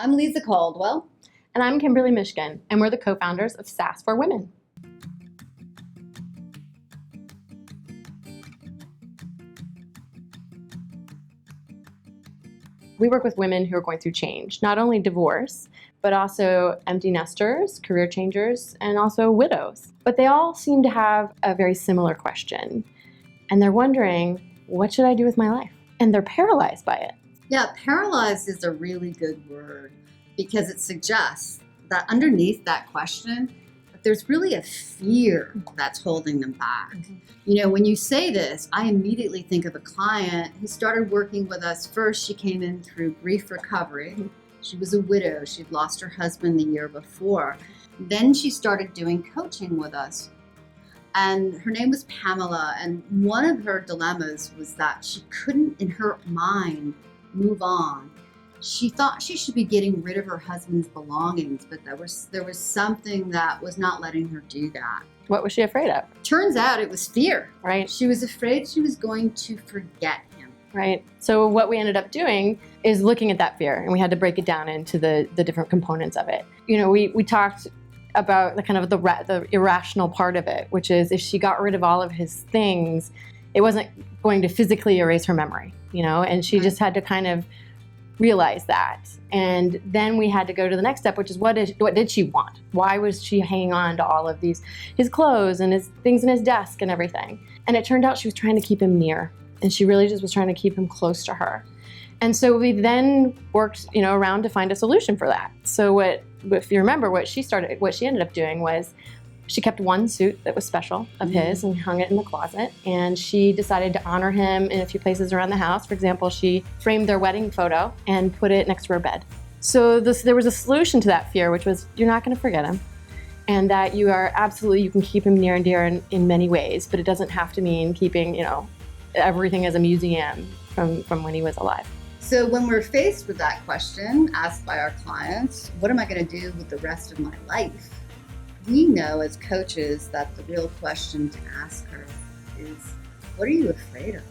I'm Lisa Caldwell. And I'm Kimberly Mishkin, and we're the co-founders of SAS for Women. We work with women who are going through change, not only divorce, but also empty nesters, career changers, and also widows. But they all seem to have a very similar question. And they're wondering, what should I do with my life? And they're paralyzed by it. Yeah, paralyzed is a really good word because it suggests that underneath that question, there's really a fear that's holding them back. You know, when you say this, I immediately think of a client who started working with us. First, she came in through grief recovery. She was a widow. She'd lost her husband the year before. Then she started doing coaching with us. And her name was Pamela. And one of her dilemmas was that she couldn't, in her mind, move on. She thought she should be getting rid of her husband's belongings, but there was something that was not letting her do that. What was she afraid of? Turns out it was fear. Right. She was afraid she was going to forget him. Right. So what we ended up doing is looking at that fear, and we had to break it down into the different components of it. You know, we talked about the kind of the irrational part of it, which is if she got rid of all of his things, it wasn't going to physically erase her memory, you know, and she just had to kind of realize that. And then we had to go to the next step, which is what did she want? Why was she hanging on to all of his clothes and his things in his desk and everything? And it turned out she was trying to keep him near, and she really just was trying to keep him close to her. And so we then worked, around to find a solution for that. So if you remember, what she ended up doing was she kept one suit that was special of his and hung it in the closet. And she decided to honor him in a few places around the house. For example, she framed their wedding photo and put it next to her bed. So there was a solution to that fear, which was you're not going to forget him. And that you can keep him near and dear in many ways, but it doesn't have to mean keeping, everything as a museum from when he was alive. So when we're faced with that question asked by our clients, what am I going to do with the rest of my life? We know as coaches that the real question to ask her is, what are you afraid of?